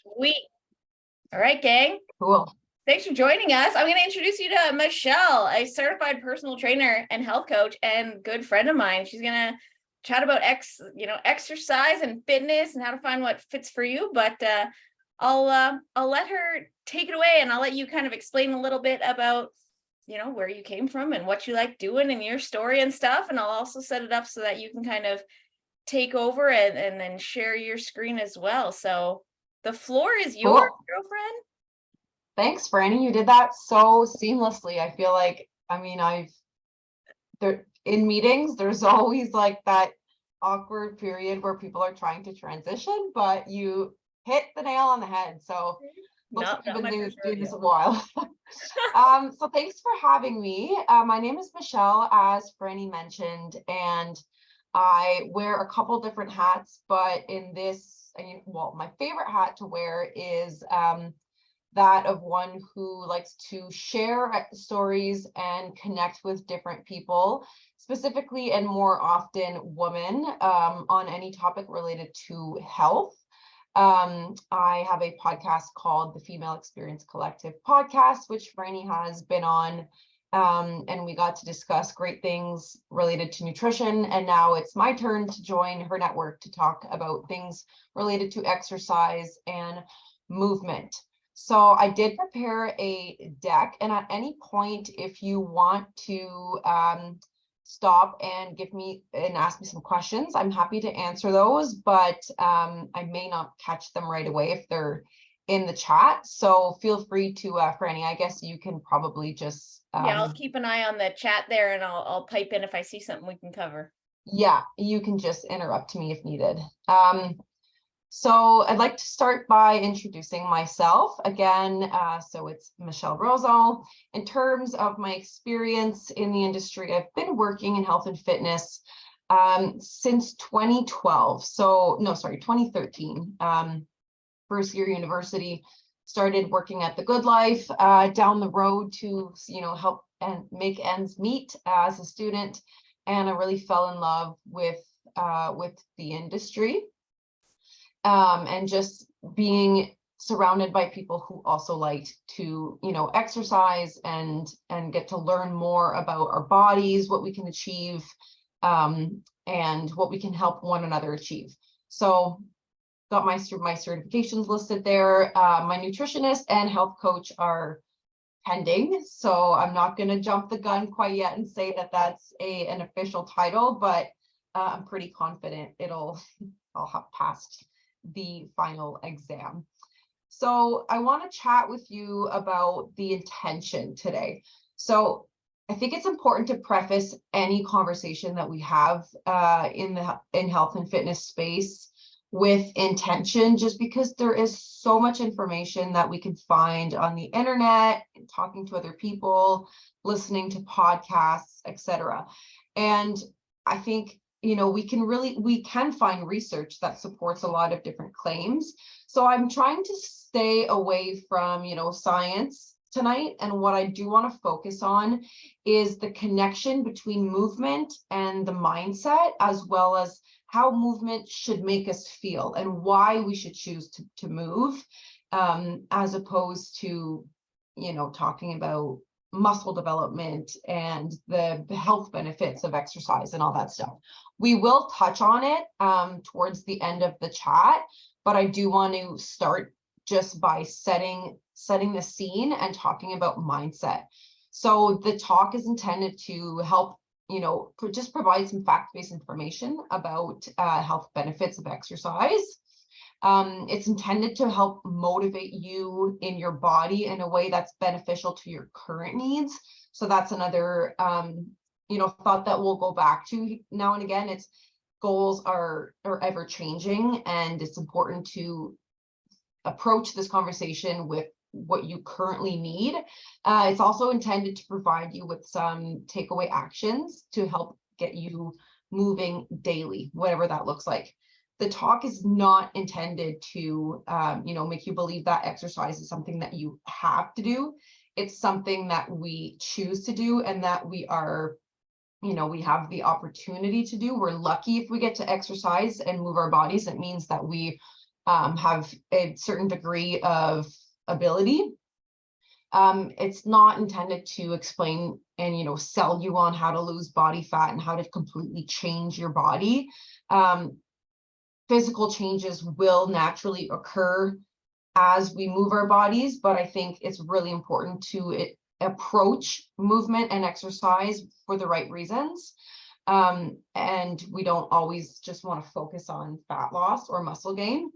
Sweet. All right, gang. Cool. Thanks for joining us. I'm going to introduce you to Michelle, a certified personal trainer and health coach and good friend of mine. She's going to chat about exercise and fitness and how to find what fits for you. But I'll let her take it away, and I'll let you kind of explain a little bit about where you came from and what you like doing and your story and stuff. And I'll also set it up so that you can kind of take over and then share your screen as well. So the floor is yours, Cool. girlfriend. Thanks, Franny. You did that so seamlessly. I feel like, in meetings, there's always like that awkward period where people are trying to transition, but you hit the nail on the head. So looks like you've been doing this a while. So thanks for having me. My name is Michelle, as Franny mentioned, and I wear a couple different hats, but in this, my favorite hat to wear is that of one who likes to share stories and connect with different people, specifically and more often women, on any topic related to health. I have a podcast called the Female Experience Collective podcast, which Franny has been on, and we got to discuss great things related to nutrition. And now it's my turn to join her network to talk about things related to exercise and movement. So I did prepare a deck, and at any point, if you want to stop and ask me some questions, I'm happy to answer those, but I may not catch them right away if they're in the chat. So feel free to, Franny, I guess you can probably just I'll keep an eye on the chat there, and I'll pipe in if I see something we can cover. Yeah, you can just interrupt me if needed. So I'd like to start by introducing myself again. So it's Michelle Rosal. In terms of my experience in the industry, I've been working in health and fitness since 2012. 2013. First year university, started working at the Good Life down the road to help and make ends meet as a student, and I really fell in love with the industry. And just being surrounded by people who also liked to, exercise and get to learn more about our bodies, what we can achieve, and what we can help one another achieve. So got my certifications listed there. My nutritionist and health coach are pending, so I'm not going to jump the gun quite yet and say that that's an official title, but I'm pretty confident I'll have passed the final exam. So I want to chat with you about the intention today. So I think it's important to preface any conversation that we have in health and fitness space with intention, just because there is so much information that we can find on the internet, talking to other people, listening to podcasts, etc. And I think we can find research that supports a lot of different claims. So I'm trying to stay away from, science tonight. And what I do want to focus on is the connection between movement and the mindset, as well as how movement should make us feel and why we should choose to move, as opposed to, talking about muscle development and the health benefits of exercise and all that stuff. We will touch on it towards the end of the chat, but I do want to start just by setting the scene and talking about mindset. So the talk is intended to help, just provide some fact-based information about health benefits of exercise. It's intended to help motivate you in your body in a way that's beneficial to your current needs. So that's another, thought that we'll go back to now and again. It's goals are ever changing, and it's important to approach this conversation with what you currently need. It's also intended to provide you with some takeaway actions to help get you moving daily, whatever that looks like. The talk is not intended to, make you believe that exercise is something that you have to do. It's something that we choose to do, and that we are, we have the opportunity to do. We're lucky if we get to exercise and move our bodies. It means that we have a certain degree of ability. It's not intended to explain and, sell you on how to lose body fat and how to completely change your body. Physical changes will naturally occur as we move our bodies, but I think it's really important to approach movement and exercise for the right reasons. And we don't always just want to focus on fat loss or muscle gain.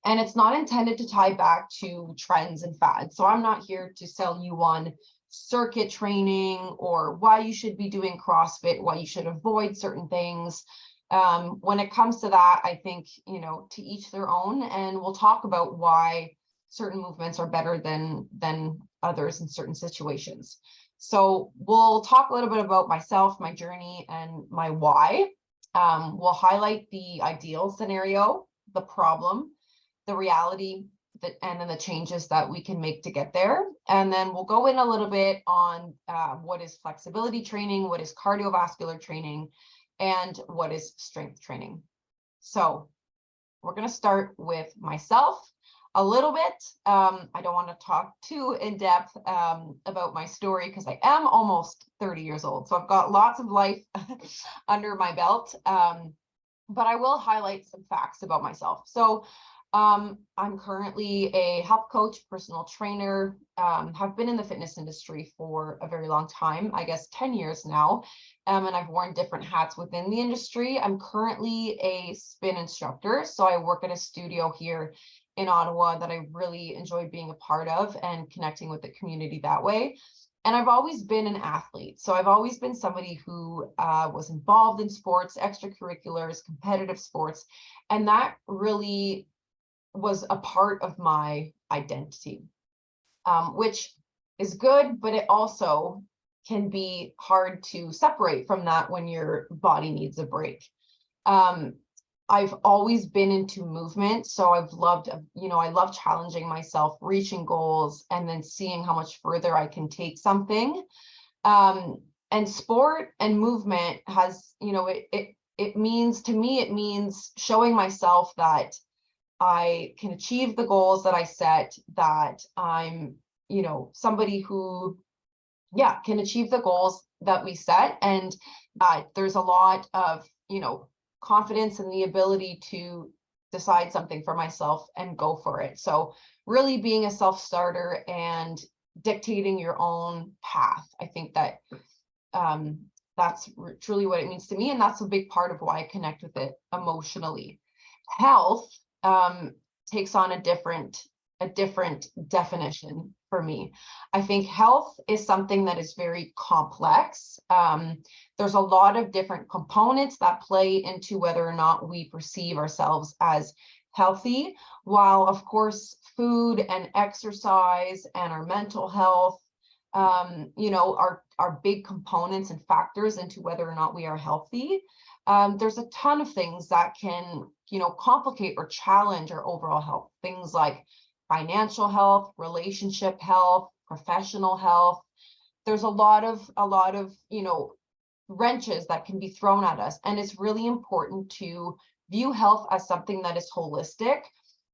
And it's not intended to tie back to trends and fads. So I'm not here to sell you on circuit training or why you should be doing CrossFit, why you should avoid certain things. When it comes to that, I think, to each their own, and we'll talk about why certain movements are better than others in certain situations. So we'll talk a little bit about myself, my journey, and my why. We'll highlight the ideal scenario, the problem, the reality, and then the changes that we can make to get there. And then we'll go in a little bit on what is flexibility training, what is cardiovascular training, and what is strength training. So we're going to start with myself a little bit. I don't want to talk too in depth about my story because I am almost 30 years old. So I've got lots of life under my belt. But I will highlight some facts about myself. So I'm currently a health coach, personal trainer, have been in the fitness industry for a very long time, I guess 10 years now. And I've worn different hats within the industry. I'm currently a spin instructor. So I work at a studio here in Ottawa that I really enjoy being a part of and connecting with the community that way. And I've always been an athlete. So I've always been somebody who was involved in sports, extracurriculars, competitive sports. And that really was a part of my identity, which is good, but it also can be hard to separate from that when your body needs a break. I've always been into movement, so I've loved, I love challenging myself, reaching goals, and then seeing how much further I can take something. And sport and movement has, it means, to me, it means showing myself that I can achieve the goals that I set, that I'm, somebody who, can achieve the goals that we set. And there's a lot of, confidence in the ability to decide something for myself and go for it. So really being a self-starter and dictating your own path. I think that that's truly what it means to me. And that's a big part of why I connect with it emotionally. Health takes on a different definition for me. I think health is something that is very complex. There's a lot of different components that play into whether or not we perceive ourselves as healthy, while of course food and exercise and our mental health are big components and factors into whether or not we are healthy. There's a ton of things that can, complicate or challenge our overall health. Things like financial health, relationship health, professional health. There's a lot of, wrenches that can be thrown at us. And it's really important to view health as something that is holistic.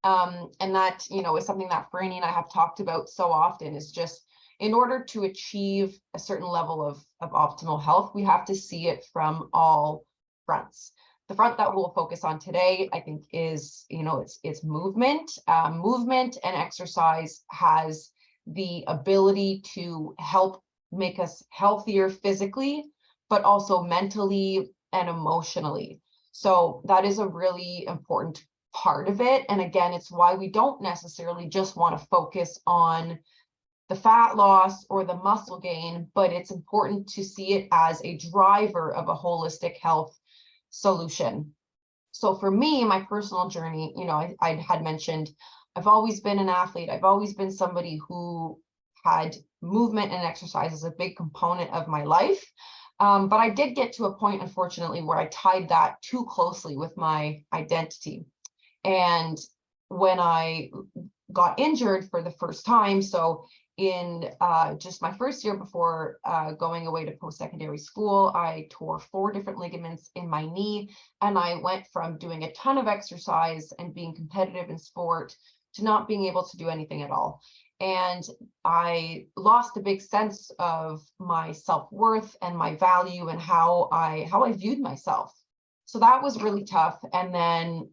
And that, is something that Franny and I have talked about so often, is just in order to achieve a certain level of optimal health, we have to see it from all fronts. The front that we'll focus on today, I think, is, it's movement. Movement and exercise has the ability to help make us healthier physically, but also mentally and emotionally. So that is a really important part of it. And again, it's why we don't necessarily just want to focus on the fat loss or the muscle gain, but it's important to see it as a driver of a holistic health solution. So for me, my personal journey, I had mentioned, I've always been an athlete. I've always been somebody who had movement and exercise as a big component of my life. But I did get to a point, unfortunately, where I tied that too closely with my identity. And when I got injured for the first time, so in just my first year before going away to post-secondary school, I tore 4 different ligaments in my knee, and I went from doing a ton of exercise and being competitive in sport to not being able to do anything at all. And I lost a big sense of my self-worth and my value and how I viewed myself. So that was really tough. And then,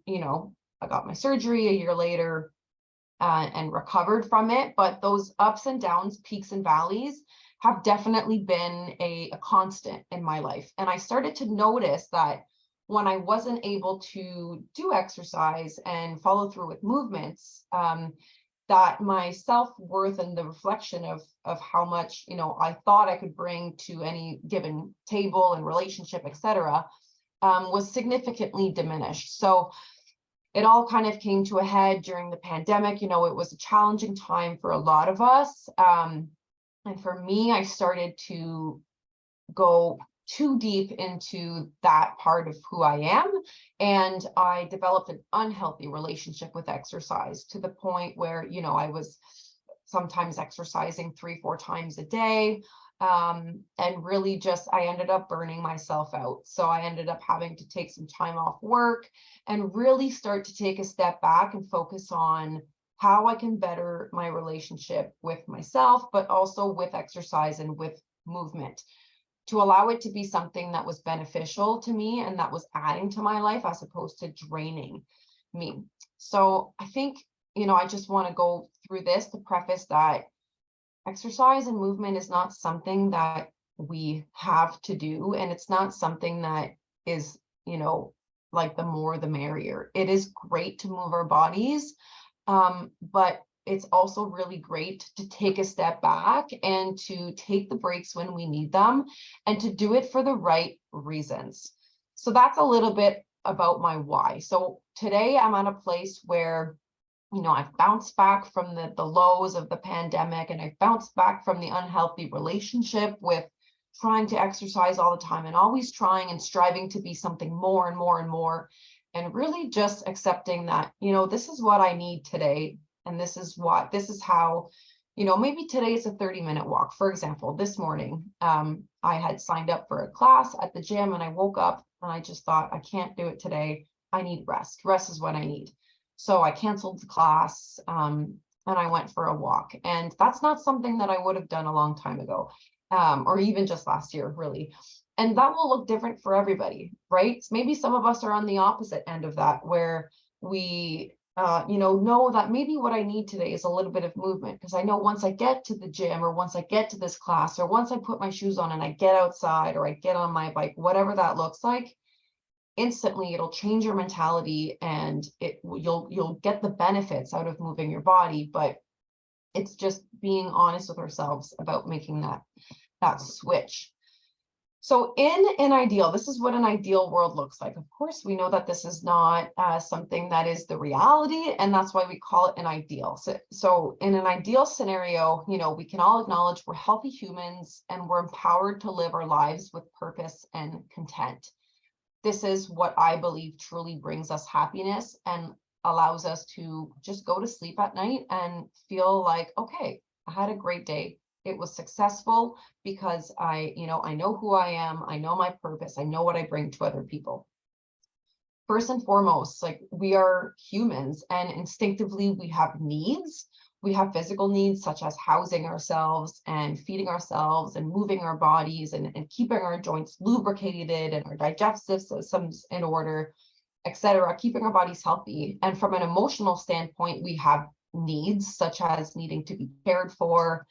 I got my surgery a year later and recovered from it. But those ups and downs, peaks and valleys have definitely been a constant in my life. And I started to notice that when I wasn't able to do exercise and follow through with movements, that my self-worth and the reflection of how much, I thought I could bring to any given table and relationship, etc., was significantly diminished. So it all kind of came to a head during the pandemic. It was a challenging time for a lot of us. And for me, I started to go too deep into that part of who I am. And I developed an unhealthy relationship with exercise to the point where, I was sometimes exercising 3-4 times a day. And really I ended up burning myself out. So I ended up having to take some time off work and really start to take a step back and focus on how I can better my relationship with myself, but also with exercise and with movement, to allow it to be something that was beneficial to me and that was adding to my life as opposed to draining me. So I think, I just want to go through this to preface that exercise and movement is not something that we have to do, and it's not something that is, like the more the merrier. It is great to move our bodies, but it's also really great to take a step back and to take the breaks when we need them and to do it for the right reasons. So that's a little bit about my why. So today I'm at a place where, I've bounced back from the lows of the pandemic, and I've bounced back from the unhealthy relationship with trying to exercise all the time and always trying and striving to be something more and more and more, and really just accepting that, this is what I need today. And this is how, maybe today is a 30-minute walk. For example, this morning, I had signed up for a class at the gym, and I woke up and I just thought, I can't do it today. I need rest. Rest is what I need. So I canceled the class, and I went for a walk. And that's not something that I would have done a long time ago, or even just last year, really. And that will look different for everybody, right? Maybe some of us are on the opposite end of that, where we know that maybe what I need today is a little bit of movement, because I know once I get to the gym, or once I get to this class, or once I put my shoes on and I get outside, or I get on my bike, whatever that looks like, instantly it'll change your mentality, and you'll get the benefits out of moving your body. But it's just being honest with ourselves about making that switch. So in an ideal, this is what an ideal world looks like. Of course, we know that this is not something that is the reality, and that's why we call it an ideal. So in an ideal scenario, we can all acknowledge we're healthy humans and we're empowered to live our lives with purpose and content. This is what I believe truly brings us happiness and allows us to just go to sleep at night and feel like, okay, I had a great day. It was successful because I know who I am. I know my purpose. I know what I bring to other people. First and foremost, like, we are humans, and instinctively we have needs. We have physical needs such as housing ourselves and feeding ourselves and moving our bodies and keeping our joints lubricated and our digestive systems in order, etc., keeping our bodies healthy. And from an emotional standpoint, we have needs such as needing to be cared for,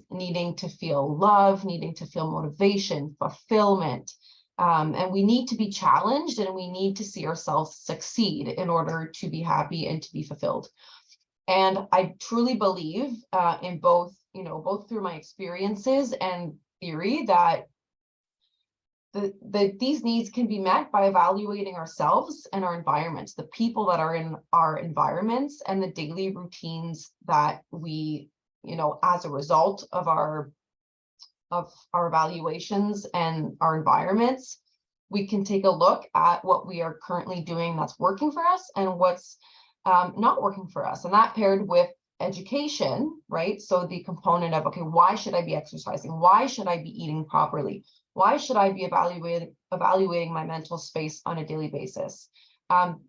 needing to feel love, needing to feel motivation, fulfillment. And we need to be challenged, and we need to see ourselves succeed in order to be happy and to be fulfilled. And I truly believe in both through my experiences and theory, that these needs can be met by evaluating ourselves and our environments, the people that are in our environments, and the daily routines that we, as a result of our evaluations and our environments, we can take a look at what we are currently doing that's working for us and what's not working for us. And that paired with education, right? So the component of, okay, why should I be exercising? Why should I be eating properly? Why should I be evaluating my mental space on a daily basis?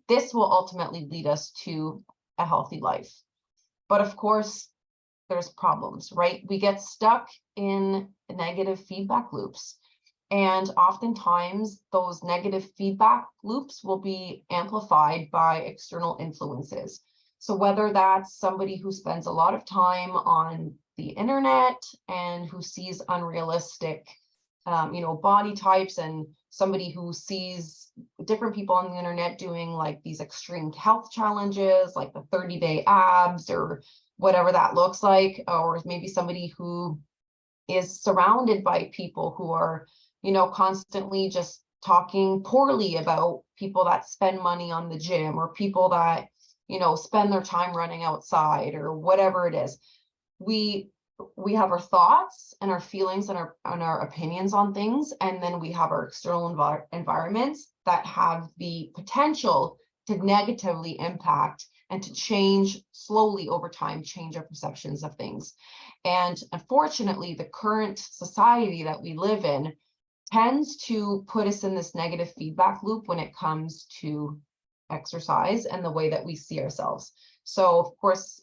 This will ultimately lead us to a healthy life. But of course, there's problems, right? We get stuck in negative feedback loops. And oftentimes those negative feedback loops will be amplified by external influences. So whether that's somebody who spends a lot of time on the internet and who sees unrealistic, body types, and somebody who sees different people on the internet doing like these extreme health challenges, like the 30-day abs or whatever that looks like, or maybe somebody who is surrounded by people who are, constantly just talking poorly about people that spend money on the gym, or people that, spend their time running outside, or whatever it is. We have our thoughts and our feelings and our opinions on things, and then we have our external environments that have the potential to negatively impact and to change slowly over time, change our perceptions of things. And unfortunately, the current society that we live in tends to put us in this negative feedback loop when it comes to exercise and the way that we see ourselves. So of course,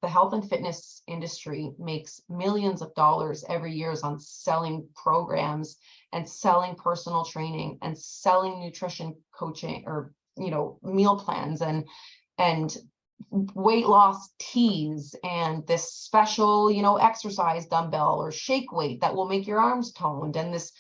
the health and fitness industry makes millions of dollars every year on selling programs and selling personal training and selling nutrition coaching, or, meal plans and weight loss teas and this special, exercise dumbbell or shake weight that will make your arms toned, and this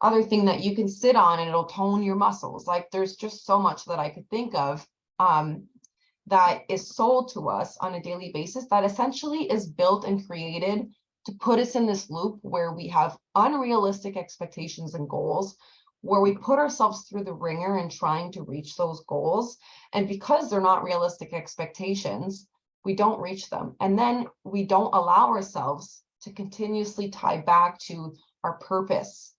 other thing that you can sit on and it'll tone your muscles. Like there's just so much that I could think of that is sold to us on a daily basis that essentially is built and created to put us in this loop where we have unrealistic expectations and goals, where we put ourselves through the ringer in trying to reach those goals. And because they're not realistic expectations, we don't reach them. And then we don't allow ourselves to continuously tie back to our purpose,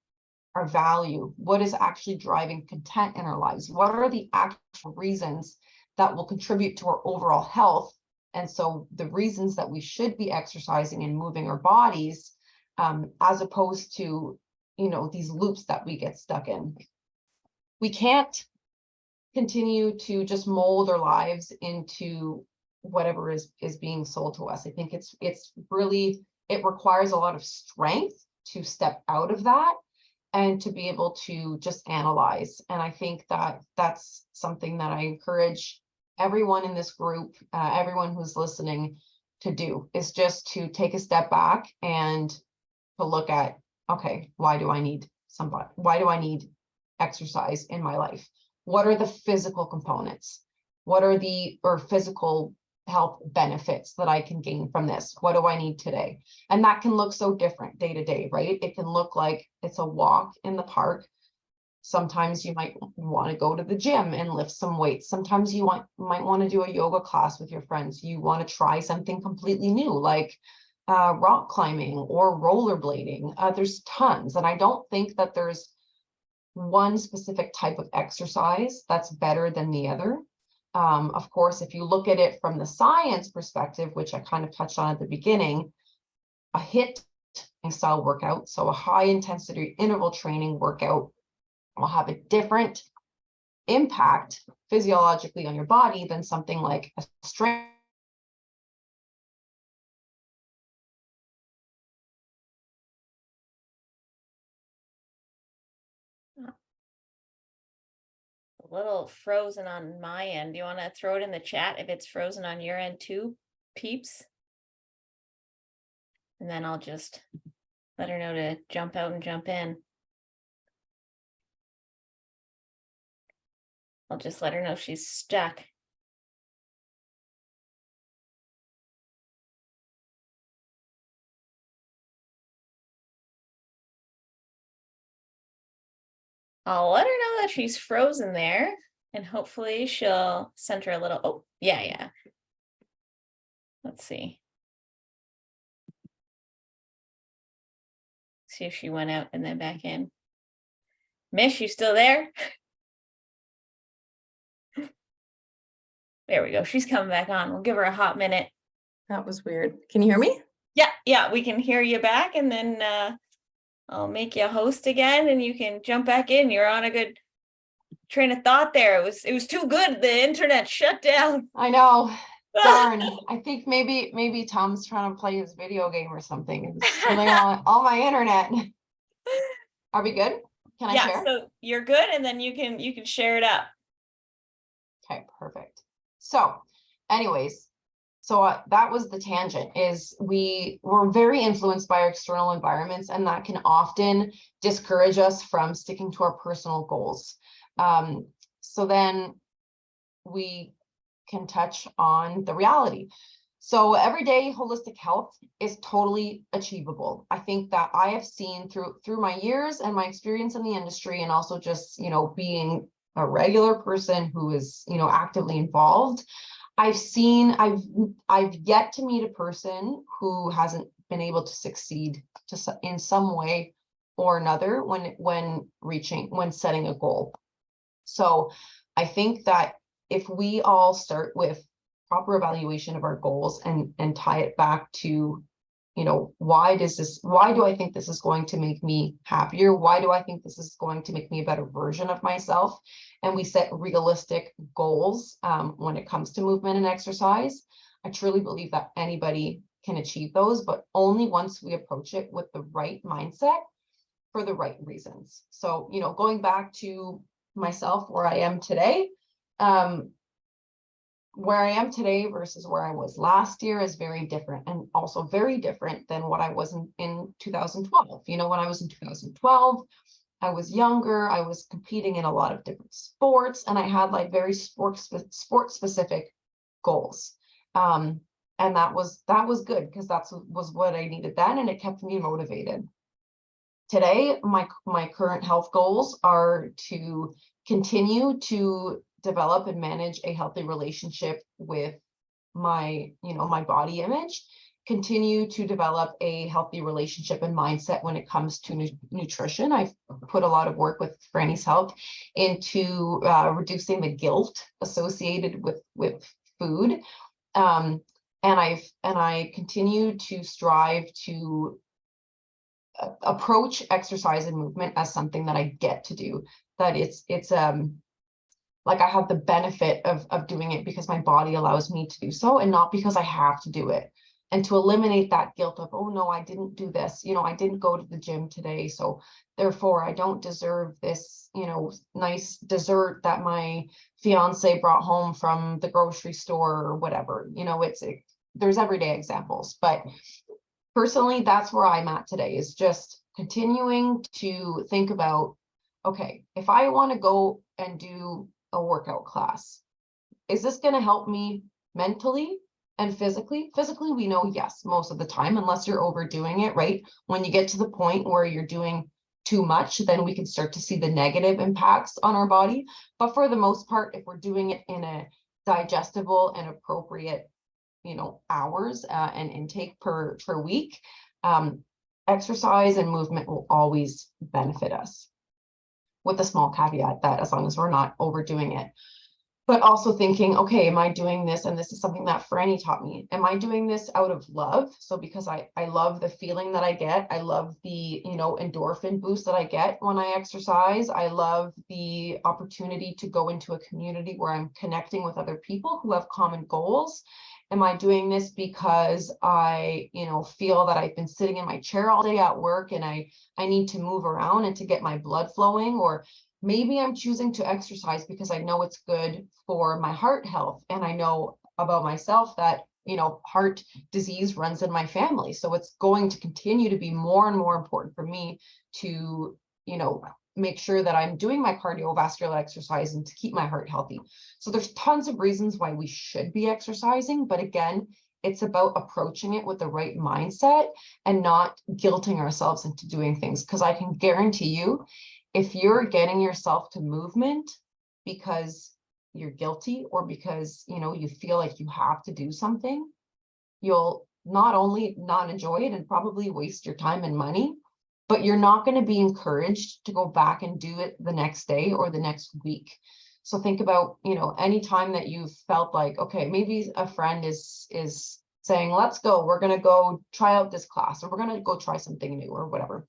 our value, what is actually driving content in our lives, what are the actual reasons that will contribute to our overall health. And so the reasons that we should be exercising and moving our bodies, as opposed to, these loops that we get stuck in. We can't continue to just mold our lives into whatever is being sold to us. I think it requires a lot of strength to step out of that and to be able to just analyze. And I think that that's something that I encourage everyone in this group, everyone who's listening, to do, is just to take a step back and to look at, okay, why do I need exercise in my life? What are the physical components? What are the physical health benefits that I can gain from this? What do I need today? And that can look so different day to day, right? It can look like it's a walk in the park. Sometimes you might want to go to the gym and lift some weights. Sometimes you might want to do a yoga class with your friends. You want to try something completely new, like rock climbing or rollerblading. There's tons. And I don't think that there's one specific type of exercise that's better than the other. Of course, if you look at it from the science perspective, which I kind of touched on at the beginning, a HIIT style workout, so a high intensity interval training workout, will have a different impact physiologically on your body than something like a strength. A little frozen on my end. Do you want to throw it in the chat if it's frozen on your end too, peeps? And then I'll just let her know to jump out and jump in. I'll just let her know she's stuck. I'll let her know that she's frozen there, and hopefully she'll center a little. Oh, yeah. Let's see. See if she went out and then back in. Mish, you still there? There we go. She's coming back on. We'll give her a hot minute. That was weird. Can you hear me? Yeah, we can hear you back, and then I'll make you a host again and you can jump back in. You're on a good train of thought there. It was too good. The internet shut down. I know. Darn. I think maybe Tom's trying to play his video game or something. It's pulling all my internet. Are we good? Can I Yeah, share? so you're good, and then you can share it up. Okay, perfect. So anyways, so that was the tangent, is we were very influenced by our external environments, and that can often discourage us from sticking to our personal goals. So then we can touch on the reality. So everyday holistic health is totally achievable. I think that I have seen through my years and my experience in the industry, and also just, being a regular person who is, actively involved, I've yet to meet a person who hasn't been able to succeed in some way or another when setting a goal. So I think that if we all start with proper evaluation of our goals and tie it back to, why do I think this is going to make me happier? Why do I think this is going to make me a better version of myself? And we set realistic goals when it comes to movement and exercise. I truly believe that anybody can achieve those, but only once we approach it with the right mindset for the right reasons. So, going back to myself, where I am today, versus where I was last year is very different, and also very different than what I was in 2012. When I was in 2012, I was younger, I was competing in a lot of different sports, and I had like very sport specific goals. And that was good, because was what I needed then, and it kept me motivated. Today, my current health goals are to continue to develop and manage a healthy relationship with my body image, continue to develop a healthy relationship and mindset when it comes to nutrition. I've put a lot of work with Franny's help into reducing the guilt associated with food. And I continue to strive to approach exercise and movement as something that I get to do, that it's like I have the benefit of doing it because my body allows me to do so, and not because I have to do it. And to eliminate that guilt of, oh no, I didn't do this, I didn't go to the gym today, so therefore I don't deserve this, nice dessert that my fiance brought home from the grocery store or whatever. There's everyday examples, but personally, that's where I'm at today, is just continuing to think about, okay, if I want to go and do a workout class, is this going to help me mentally and physically? Physically, we know yes, most of the time, unless you're overdoing it, right? When you get to the point where you're doing too much, then we can start to see the negative impacts on our body. But for the most part, if we're doing it in a digestible and appropriate hours and intake per week, exercise and movement will always benefit us, with a small caveat that as long as we're not overdoing it. But also thinking, okay, am I doing this? And this is something that Franny taught me. Am I doing this out of love? So because I love the feeling that I get. I love the, endorphin boost that I get when I exercise. I love the opportunity to go into a community where I'm connecting with other people who have common goals. Am I doing this because I, feel that I've been sitting in my chair all day at work and I need to move around and to get my blood flowing? Or maybe I'm choosing to exercise because I know it's good for my heart health. And I know about myself that, heart disease runs in my family. So it's going to continue to be more and more important for me to, make sure that I'm doing my cardiovascular exercise and to keep my heart healthy. So there's tons of reasons why we should be exercising. But again, it's about approaching it with the right mindset and not guilting ourselves into doing things. Because I can guarantee you, if you're getting yourself to movement because you're guilty or because, you feel like you have to do something, you'll not only not enjoy it and probably waste your time and money, but you're not going to be encouraged to go back and do it the next day or the next week. So think about, any time that you've felt like, okay, maybe a friend is saying, let's go, we're going to go try out this class, or we're going to go try something new or whatever.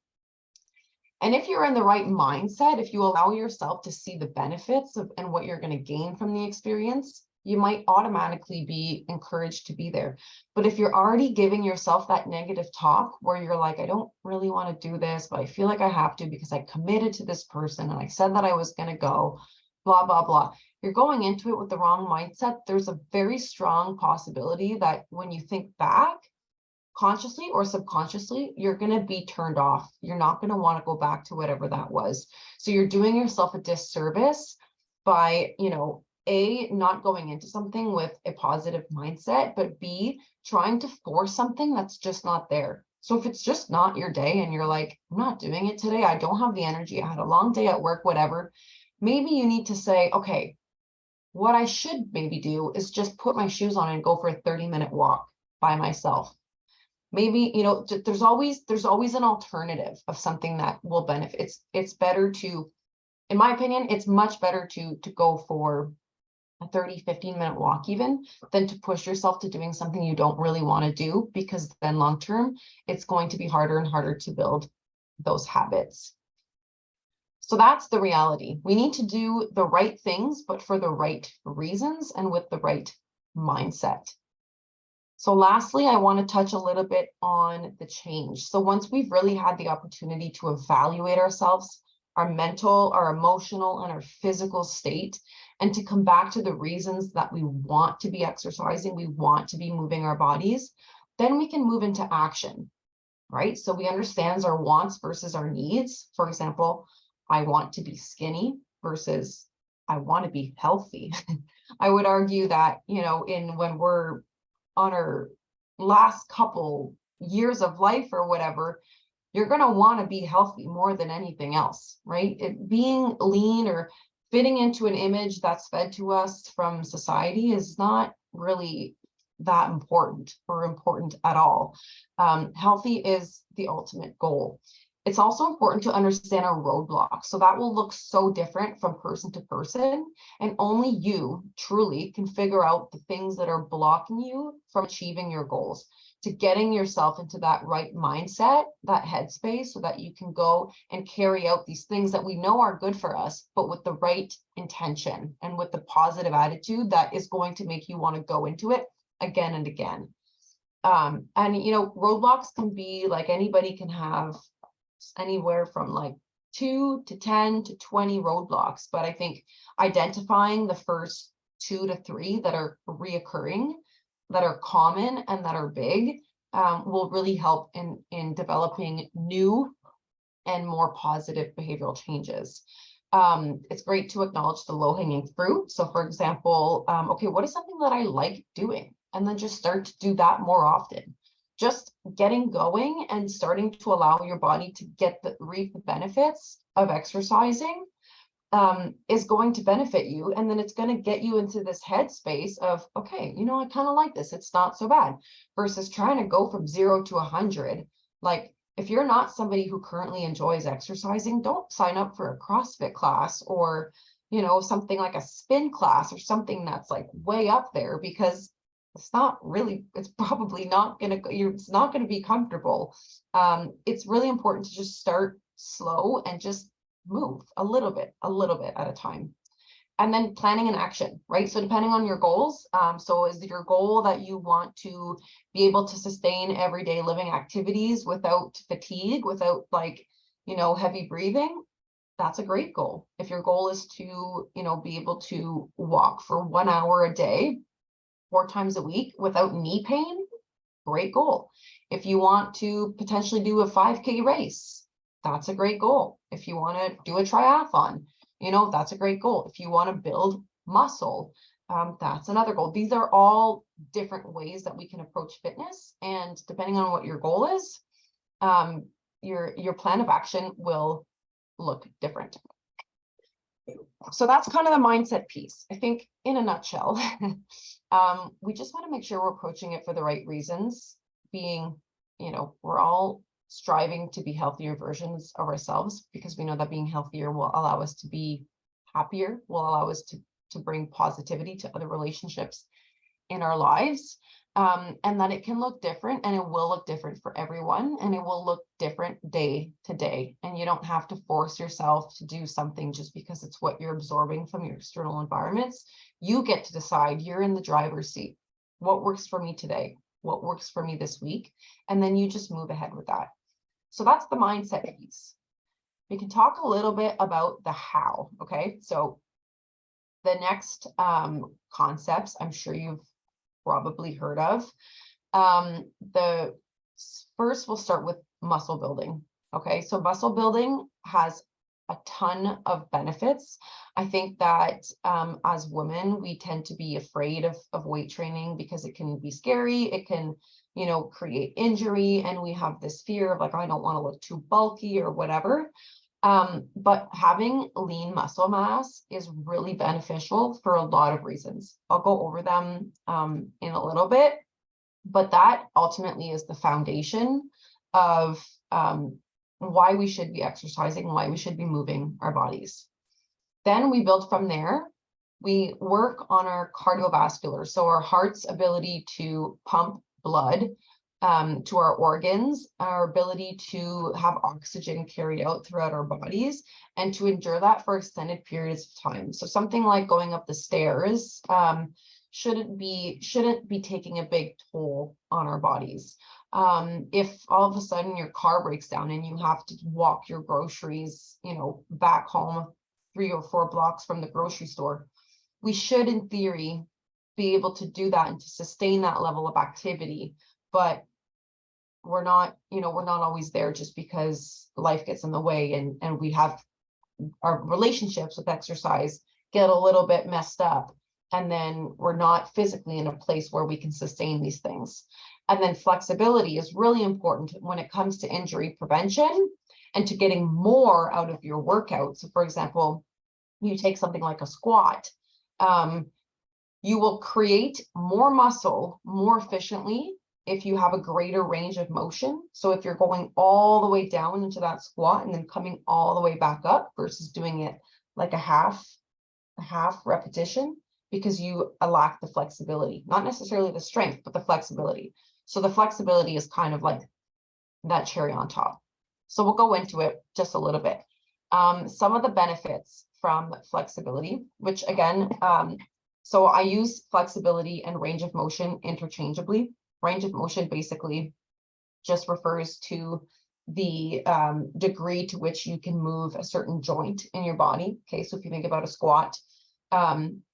And if you're in the right mindset, if you allow yourself to see the benefits of and what you're going to gain from the experience, you might automatically be encouraged to be there. But if you're already giving yourself that negative talk where you're like, I don't really want to do this, but I feel like I have to because I committed to this person and I said that I was going to go, blah, blah, blah. You're going into it with the wrong mindset. There's a very strong possibility that when you think back, consciously or subconsciously, you're going to be turned off. You're not going to want to go back to whatever that was. So you're doing yourself a disservice by, A, not going into something with a positive mindset, but B, trying to force something that's just not there. So if it's just not your day and you're like, I'm not doing it today, I don't have the energy, I had a long day at work, whatever, maybe you need to say, okay, what I should maybe do is just put my shoes on and go for a 30-minute walk by myself. Maybe, there's always an alternative of something that will benefit. It's better to, in my opinion, it's much better to go for a 15-minute walk even than to push yourself to doing something you don't really want to do, because then long term, it's going to be harder and harder to build those habits. So that's the reality. We need to do the right things, but for the right reasons and with the right mindset. So lastly, I want to touch a little bit on the change. So once we've really had the opportunity to evaluate ourselves, our mental, our emotional, and our physical state, and to come back to the reasons that we want to be exercising, we want to be moving our bodies, then we can move into action, right? So we understand our wants versus our needs. For example, I want to be skinny versus I want to be healthy. I would argue that, when we're on our last couple years of life or whatever, you're going to want to be healthy more than anything else, right? Being lean or fitting into an image that's fed to us from society is not really that important or important at all. Healthy is the ultimate goal. It's also important to understand our roadblocks. So that will look so different from person to person, and only you truly can figure out the things that are blocking you from achieving your goals, to getting yourself into that right mindset, that headspace, so that you can go and carry out these things that we know are good for us, but with the right intention and with the positive attitude that is going to make you want to go into it again and again. Roadblocks can be like, anybody can have anywhere from like 2 to 10 to 20 roadblocks, but I think identifying the first 2 to 3 that are reoccurring, that are common, and that are big will really help in developing new and more positive behavioral changes. It's great to acknowledge the low-hanging fruit. So for example, okay, what is something that I like doing? And then just start to do that more often. Just getting going and starting to allow your body to reap the benefits of exercising is going to benefit you. And then it's going to get you into this headspace of, okay, I kind of like this. It's not so bad, versus trying to go from 0 to 100. Like, if you're not somebody who currently enjoys exercising, don't sign up for a CrossFit class or, something like a spin class or something that's like way up there, because it's probably not going to, it's not going to be comfortable. It's really important to just start slow and just move a little bit at a time. And then planning and action, right? So depending on your goals, so is your goal that you want to be able to sustain everyday living activities without fatigue, without heavy breathing? That's a great goal. If your goal is to, be able to walk for 1 hour a day, 4 times a week without knee pain, great goal. If you want to potentially do a 5K race, that's a great goal. If you want to do a triathlon, that's a great goal. If you want to build muscle, that's another goal. These are all different ways that we can approach fitness, and depending on what your goal is, your plan of action will look different. So that's kind of the mindset piece. I think in a nutshell, we just want to make sure we're approaching it for the right reasons, being, we're all striving to be healthier versions of ourselves, because we know that being healthier will allow us to be happier, will allow us to bring positivity to other relationships in our lives. And that it can look different, and it will look different for everyone, and it will look different day to day. And you don't have to force yourself to do something just because it's what you're absorbing from your external environments. You get to decide. You're in the driver's seat. What works for me today? What works for me this week? And then you just move ahead with that. So that's the mindset piece. We can talk a little bit about the how. Okay, so the next concepts I'm sure you've probably heard of. The first, we'll start with muscle building. Okay, so muscle building has a ton of benefits. I think that as women, we tend to be afraid of weight training because it can be scary. It can, you know, create injury, and we have this fear of like, I don't want to look too bulky or whatever. But having lean muscle mass is really beneficial for a lot of reasons. I'll go over them in a little bit, but that ultimately is the foundation of why we should be exercising, why we should be moving our bodies. Then we build from there. We work on our cardiovascular, so our heart's ability to pump blood to our organs, our ability to have oxygen carried out throughout our bodies, and to endure that for extended periods of time. So something like going up the stairs shouldn't be taking a big toll on our bodies. If all of a sudden your car breaks down and you have to walk your groceries, you know, back home 3 or 4 blocks from the grocery store, we should, in theory, be able to do that and to sustain that level of activity. But we're not always there, just because life gets in the way, and we have our relationships with exercise get a little bit messed up, and then we're not physically in a place where we can sustain these things. And then flexibility is really important when it comes to injury prevention and to getting more out of your workout. So for example, you take something like a squat, you will create more muscle more efficiently if you have a greater range of motion. So if you're going all the way down into that squat and then coming all the way back up versus doing it like a half repetition, because you lack the flexibility, not necessarily the strength, but the flexibility. So the flexibility is kind of like that cherry on top. So we'll go into it just a little bit. Some of the benefits from flexibility, which again, so I use flexibility and range of motion interchangeably. Range of motion basically just refers to the degree to which you can move a certain joint in your body. Okay, so if you think about a squat,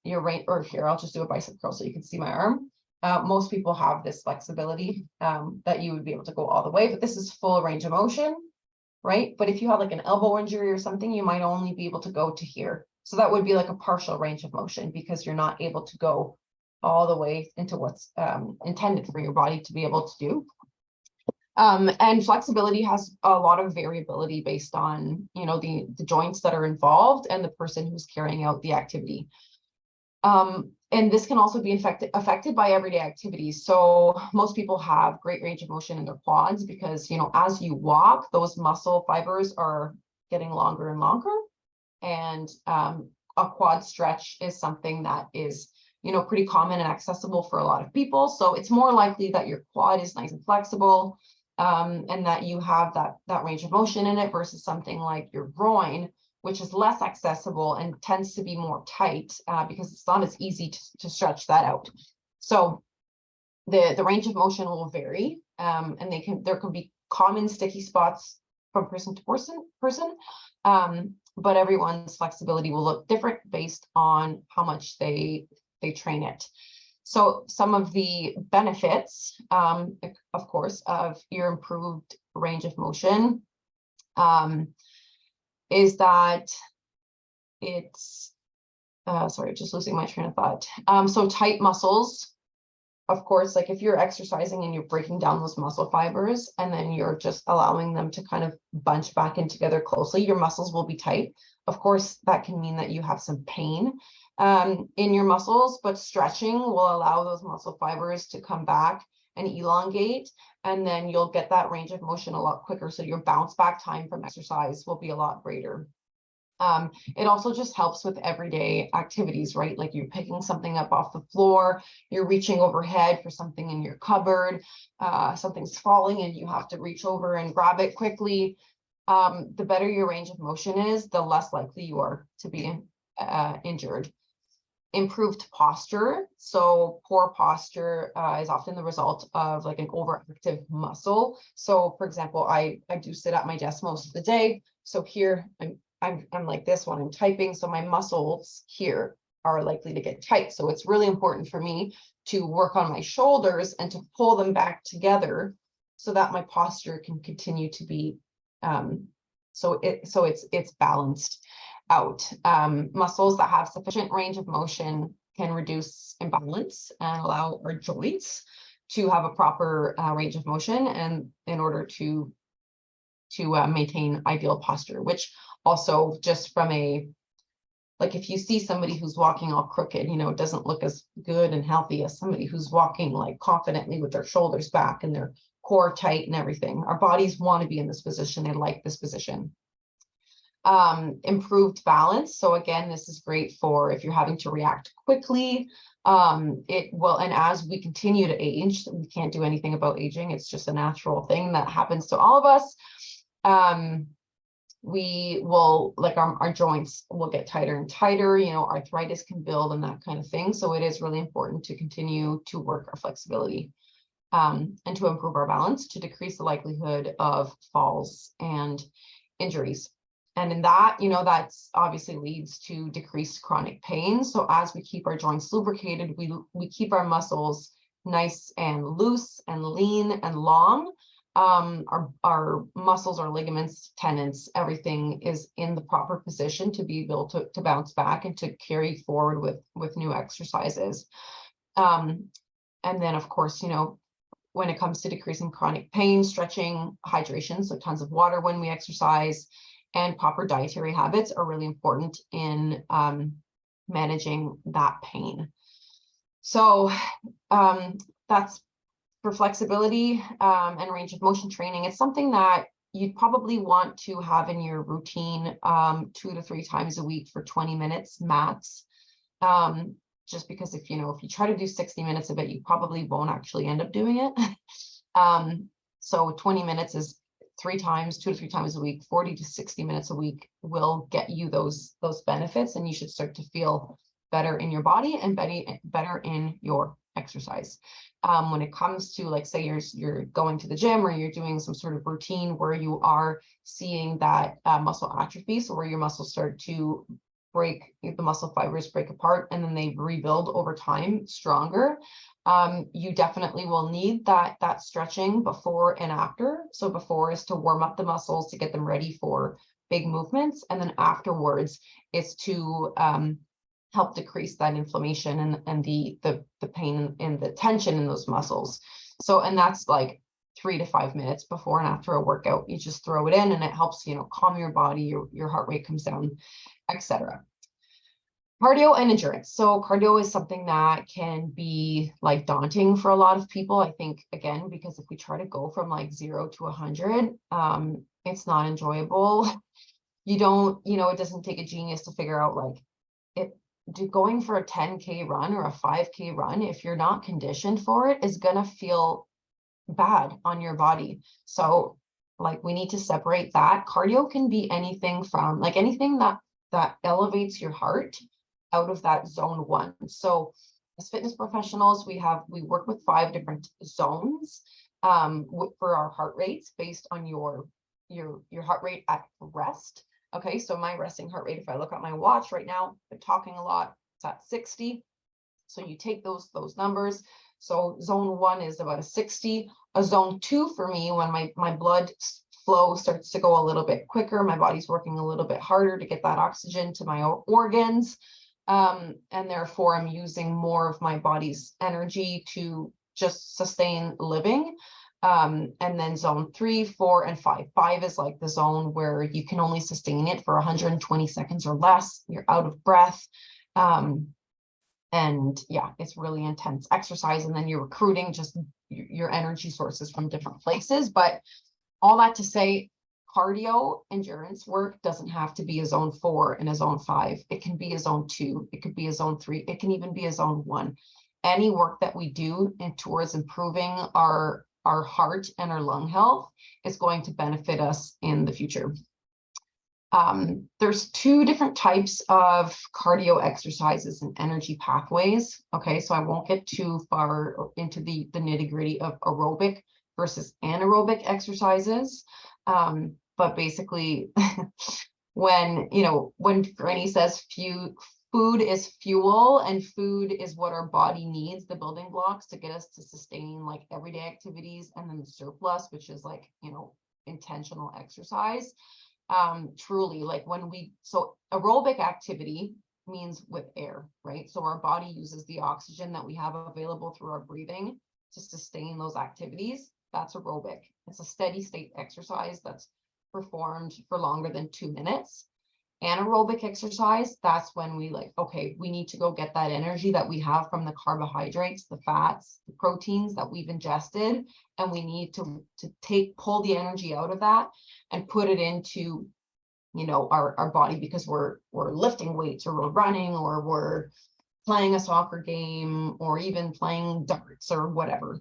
your range, or here, I'll just do a bicep curl so you can see my arm. Most people have this flexibility that you would be able to go all the way, but this is full range of motion, right? But if you have like an elbow injury or something, you might only be able to go to here. So that would be like a partial range of motion, because you're not able to go all the way into what's intended for your body to be able to do. And flexibility has a lot of variability based on, you know, the joints that are involved and the person who's carrying out the activity. And this can also be affected by everyday activities. So most people have great range of motion in their quads because, you know, as you walk, those muscle fibers are getting longer and longer. And a quad stretch is something that is, you know, pretty common and accessible for a lot of people. So it's more likely that your quad is nice and flexible, and that you have that range of motion in it, versus something like your groin, which is less accessible and tends to be more tight because it's not as easy to stretch that out. So the range of motion will vary, and there can be common sticky spots from person to person, but everyone's flexibility will look different based on how much they train it. So some of the benefits, of course, of your improved range of motion is that it's, sorry, just losing my train of thought. So tight muscles, of course, like if you're exercising and you're breaking down those muscle fibers and then you're just allowing them to kind of bunch back in together closely, your muscles will be tight. Of course, that can mean that you have some pain in your muscles, but stretching will allow those muscle fibers to come back and elongate, and then you'll get that range of motion a lot quicker. So your bounce back time from exercise will be a lot greater. It also just helps with everyday activities, right? Like you're picking something up off the floor, you're reaching overhead for something in your cupboard, something's falling and you have to reach over and grab it quickly. The better your range of motion is, the less likely you are to be injured. Improved posture. So poor posture is often the result of like an overactive muscle. So for example, I do sit at my desk most of the day. So here I'm like this when I'm typing. So my muscles here are likely to get tight. So it's really important for me to work on my shoulders and to pull them back together so that my posture can continue to be so it's balanced out. Muscles that have sufficient range of motion can reduce imbalance and allow our joints to have a proper range of motion, and in order to maintain ideal posture, which also just from a, like if you see somebody who's walking all crooked, you know, it doesn't look as good and healthy as somebody who's walking like confidently with their shoulders back and their core tight and everything. Our bodies want to be in this position. They like this position. Improved balance. So again, this is great for if you're having to react quickly. It will, and as we continue to age, we can't do anything about aging. It's just a natural thing that happens to all of us. We will, like our joints will get tighter and tighter, you know, arthritis can build and that kind of thing. So it is really important to continue to work our flexibility and to improve our balance, to decrease the likelihood of falls and injuries. And in that, you know, that's obviously leads to decreased chronic pain. So as we keep our joints lubricated, we keep our muscles nice and loose and lean and long. Our muscles, our ligaments, tendons, everything is in the proper position to be able to bounce back and to carry forward with new exercises. And then of course, you know, when it comes to decreasing chronic pain, stretching, hydration, so tons of water when we exercise, and proper dietary habits are really important in managing that pain. So that's for flexibility and range of motion training. It's something that you'd probably want to have in your routine 2 to 3 times a week for 20 minutes max. Just because if you try to do 60 minutes of it, you probably won't actually end up doing it. So 20 minutes is 2 to 3 times a week. 40 to 60 minutes a week will get you those benefits, and you should start to feel better in your body and better in your exercise. When it comes to, like, say you're going to the gym or you're doing some sort of routine where you are seeing that muscle atrophy, so where your muscles start to break, the muscle fibers break apart and then they rebuild over time stronger, you definitely will need that stretching before and after. So before is to warm up the muscles to get them ready for big movements, and then afterwards is to help decrease that inflammation and the pain and the tension in those muscles. So, and that's like 3 to 5 minutes before and after a workout. You just throw it in and it helps, calm your body, your heart rate comes down, etc. Cardio and endurance. So cardio is something that can be like daunting for a lot of people. I think, again, because if we try to go from like 0 to 100, it's not enjoyable. You don't, it doesn't take a genius to figure out like going for a 10K run or a 5K run, if you're not conditioned for it, is gonna feel bad on your body. So like we need to separate that. Cardio can be anything from like anything that elevates your heart out of that zone 1. So as fitness professionals, we work with 5 different zones for our heart rates based on your heart rate at rest. Okay, so my resting heart rate, if I look at my watch right now, I'm talking a lot, it's at 60. So you take those numbers. So zone 1 is about a 60. A zone 2 for me, when my blood flow starts to go a little bit quicker, my body's working a little bit harder to get that oxygen to my organs. And therefore I'm using more of my body's energy to just sustain living. And then zone 3, 4, and 5. 5 is like the zone where you can only sustain it for 120 seconds or less. You're out of breath. And yeah, it's really intense exercise. And then you're recruiting just your energy sources from different places. But all that to say, cardio endurance work doesn't have to be a zone 4 and a zone 5. It can be a zone 2. It could be a zone 3. It can even be a zone 1. Any work that we do towards improving our heart and our lung health is going to benefit us in the future. There's 2 different types of cardio exercises and energy pathways. Okay, so I won't get too far into the nitty-gritty of aerobic versus anaerobic exercises. But basically, when Granny says food is fuel and food is what our body needs, the building blocks to get us to sustain like everyday activities, and then the surplus, which is like, intentional exercise. Truly, like so aerobic activity means with air, right? So our body uses the oxygen that we have available through our breathing to sustain those activities. That's aerobic. It's a steady state exercise that's performed for longer than 2 minutes. Anaerobic exercise, that's when we we need to go get that energy that we have from the carbohydrates, the fats, the proteins that we've ingested, and we need to pull the energy out of that and put it into our body, because we're lifting weights, or we're running, or we're playing a soccer game, or even playing darts or whatever.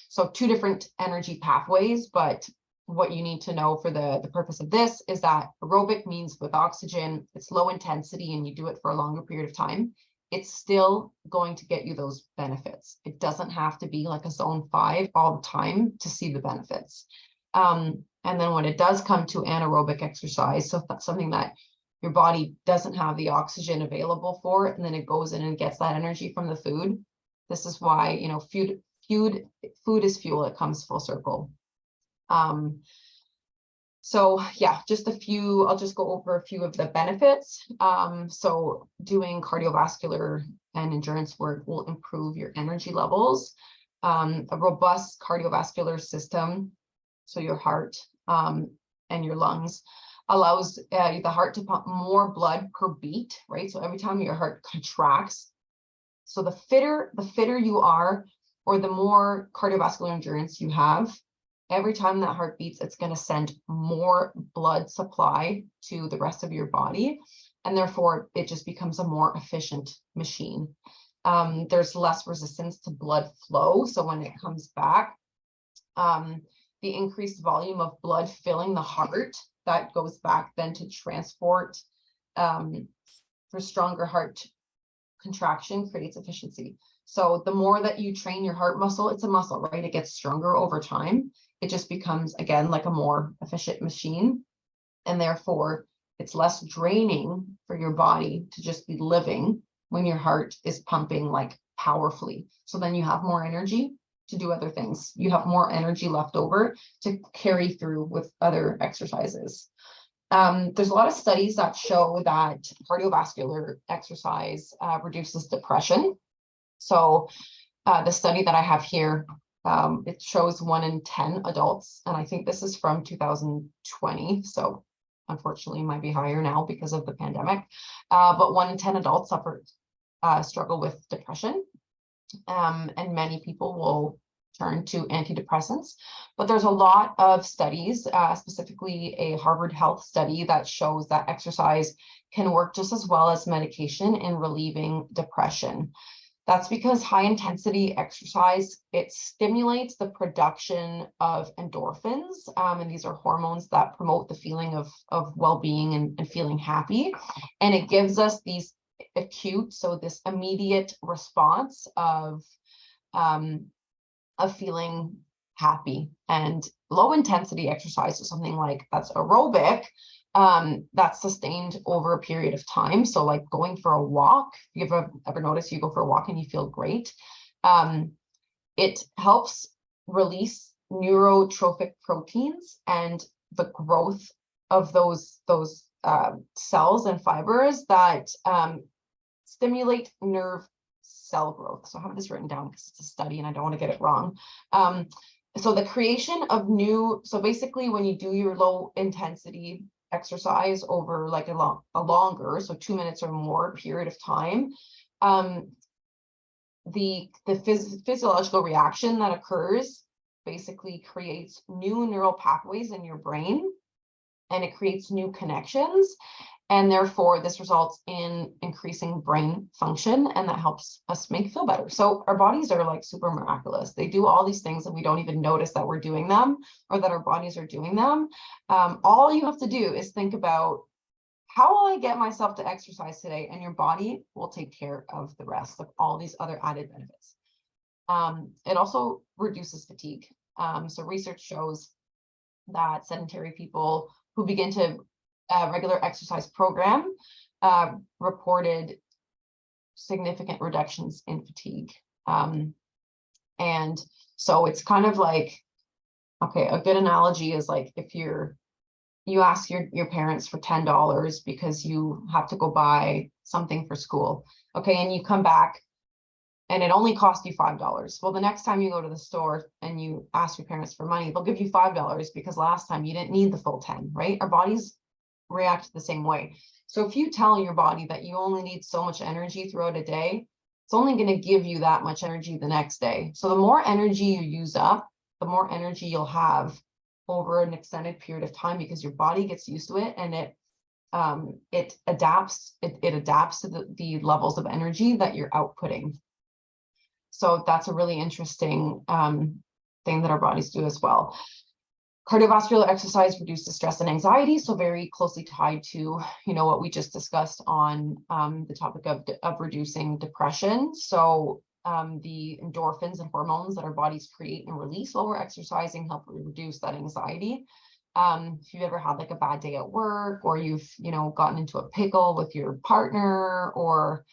So 2 different energy pathways, but what you need to know for the purpose of this is that aerobic means with oxygen, it's low intensity, and you do it for a longer period of time. It's still going to get you those benefits. It doesn't have to be like a zone 5 all the time to see the benefits. And then when it does come to anaerobic exercise, so if that's something that your body doesn't have the oxygen available for, and then it goes in and gets that energy from the food. This is why, food is fuel. It comes full circle. So yeah, I'll just go over a few of the benefits. So doing cardiovascular and endurance work will improve your energy levels. A robust cardiovascular system, so your heart and your lungs, allows the heart to pump more blood per beat, right? So every time your heart contracts, so the fitter you are, or the more cardiovascular endurance you have, every time that heart beats, it's going to send more blood supply to the rest of your body, and therefore it just becomes a more efficient machine. There's less resistance to blood flow, so when it comes back, the increased volume of blood filling the heart, that goes back then to transport for stronger heart contraction, creates efficiency. So the more that you train your heart muscle, it's a muscle, right? It gets stronger over time. It just becomes, again, like a more efficient machine. And therefore, it's less draining for your body to just be living when your heart is pumping like powerfully. So then you have more energy to do other things. You have more energy left over to carry through with other exercises. There's a lot of studies that show that cardiovascular exercise reduces depression. So the study that I have here, it shows 1 in 10 adults, and I think this is from 2020. So unfortunately, it might be higher now because of the pandemic. But 1 in 10 adults struggle with depression, and many people will turn to antidepressants. But there's a lot of studies, specifically a Harvard Health study, that shows that exercise can work just as well as medication in relieving depression. That's because high intensity exercise, it stimulates the production of endorphins, and these are hormones that promote the feeling of well-being and feeling happy. And it gives us these acute, so this immediate response of feeling happy. And low intensity exercise is something like that's aerobic, that's sustained over a period of time. So like going for a walk, if you've ever noticed you go for a walk and you feel great, it helps release neurotrophic proteins, and the growth of those cells and fibers that stimulate nerve cell growth. So I have this written down because it's a study and I don't want to get it wrong. So the creation of so basically when you do your low intensity exercise over like a longer, so 2 minutes or more period of time, the physiological reaction that occurs basically creates new neural pathways in your brain and it creates new connections. And therefore, this results in increasing brain function, and that helps us feel better. So our bodies are like super miraculous. They do all these things and we don't even notice that we're doing them or that our bodies are doing them. All you have to do is think about, how will I get myself to exercise today? And your body will take care of the rest of all these other added benefits. It also reduces fatigue. So research shows that sedentary people who begin to regular exercise program reported significant reductions in fatigue. And so it's kind of like, okay, a good analogy is like if you ask your parents for $10 because you have to go buy something for school, okay, and you come back and it only cost you $5. Well, the next time you go to the store and you ask your parents for money, they'll give you $5 because last time you didn't need the full 10, right? Our bodies react the same way. So if you tell your body that you only need so much energy throughout a day, it's only going to give you that much energy the next day. So the more energy you use up, the more energy you'll have over an extended period of time, because your body gets used to it and it adapts to the levels of energy that you're outputting. So that's a really interesting thing that our bodies do as well. Cardiovascular exercise reduces stress and anxiety, so very closely tied to, what we just discussed on the topic of reducing depression. So the endorphins and hormones that our bodies create and release while we're exercising help reduce that anxiety. If you've ever had like a bad day at work, or you've gotten into a pickle with your partner, or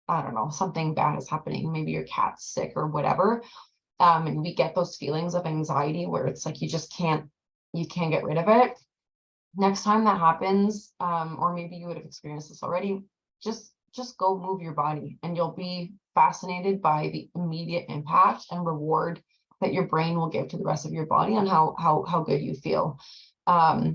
I don't know, something bad is happening, maybe your cat's sick or whatever, and we get those feelings of anxiety where it's like you can't get rid of it. Next time that happens, or maybe you would have experienced this already, just go move your body, and you'll be fascinated by the immediate impact and reward that your brain will give to the rest of your body on how good you feel. I've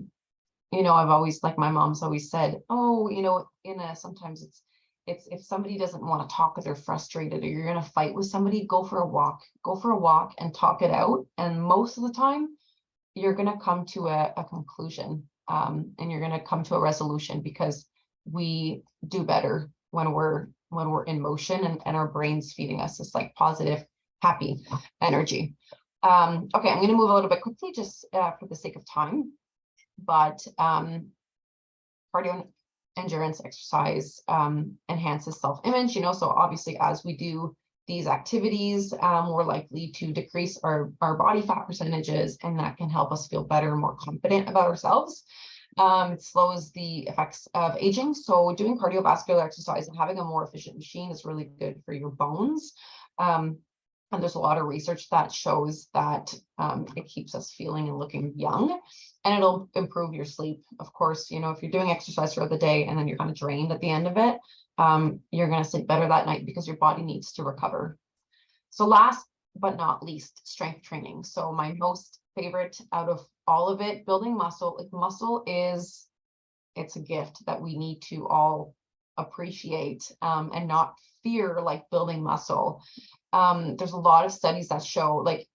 always, like my mom's always said, sometimes it's if somebody doesn't want to talk or they're frustrated or you're in a fight with somebody, go for a walk and talk it out. And most of the time you're going to come to a conclusion, and you're going to come to a resolution, because we do better when we're in motion and our brain's feeding us this like positive, happy energy. Okay, I'm going to move a little bit quickly just for the sake of time, but cardio endurance exercise enhances self-image, so obviously as we do these activities, we're likely to decrease our body fat percentages, and that can help us feel better, more confident about ourselves. It slows the effects of aging. So doing cardiovascular exercise and having a more efficient machine is really good for your bones. And there's a lot of research that shows that it keeps us feeling and looking young, and it'll improve your sleep. Of course, if you're doing exercise throughout the day and then you're kind of drained at the end of it, you're going to sleep better that night because your body needs to recover. So last but not least, strength training. So my most favorite out of all of it, building muscle. Muscle it's a gift that we need to all appreciate and not fear, like building muscle. There's a lot of studies that show like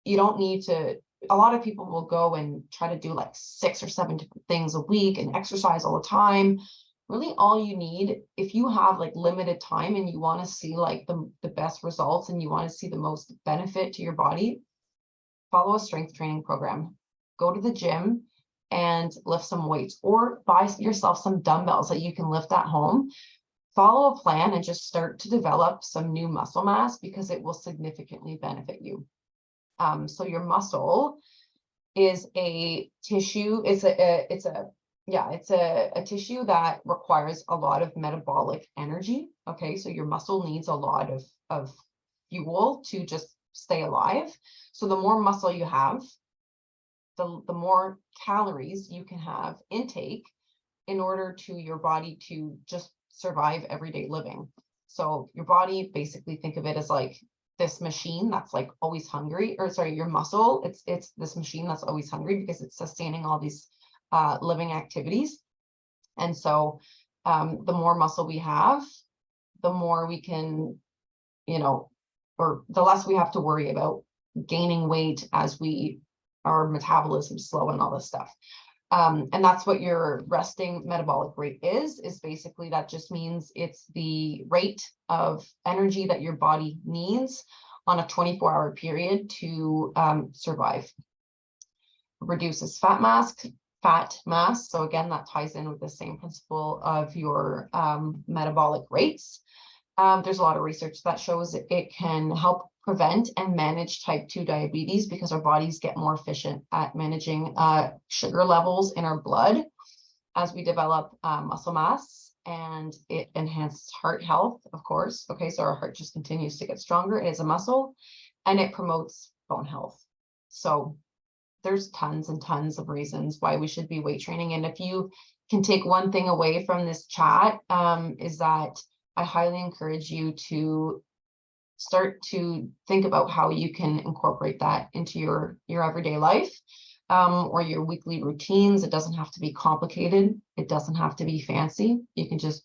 you don't need to, a lot of people will go and try to do like 6 or 7 different things a week and exercise all the time. Really all you need, if you have like limited time and you want to see like the best results and you want to see the most benefit to your body, follow a strength training program. Go to the gym and lift some weights, or buy yourself some dumbbells that you can lift at home. Follow a plan and just start to develop some new muscle mass, because it will significantly benefit you. So your muscle is a tissue. It's a tissue that requires a lot of metabolic energy. Okay, so your muscle needs a lot of fuel to just stay alive. So the more muscle you have, the more calories you can have intake in order to your body to just survive everyday living. So your body, basically think of it as like this machine that's like always hungry, or sorry, your muscle, it's this machine that's always hungry because it's sustaining all these living activities. And so the more muscle we have, the more we can, or the less we have to worry about gaining weight as our metabolism slow and all this stuff. And that's what your resting metabolic rate is basically, that just means it's the rate of energy that your body needs on a 24-hour period to survive. Reduces fat mass. So again, that ties in with the same principle of your metabolic rates. There's a lot of research that shows it can help prevent and manage type 2 diabetes because our bodies get more efficient at managing sugar levels in our blood as we develop muscle mass, and it enhances heart health, of course. Okay, so our heart just continues to get stronger. It is a muscle, and it promotes bone health. So there's tons and tons of reasons why we should be weight training. And if you can take one thing away from this chat, is that I highly encourage you to start to think about how you can incorporate that into your everyday life, or your weekly routines. It doesn't have to be complicated. It doesn't have to be fancy. You can just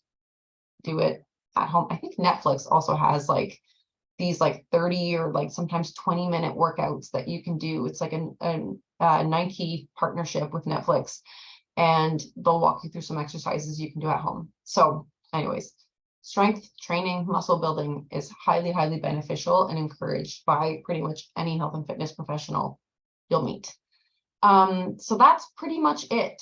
do it at home. I think Netflix also has like these like 30 or like sometimes 20-minute workouts that you can do. It's like a Nike partnership with Netflix, and they'll walk you through some exercises you can do at home. So anyways, strength training, muscle building is highly, highly beneficial and encouraged by pretty much any health and fitness professional you'll meet. So that's pretty much it.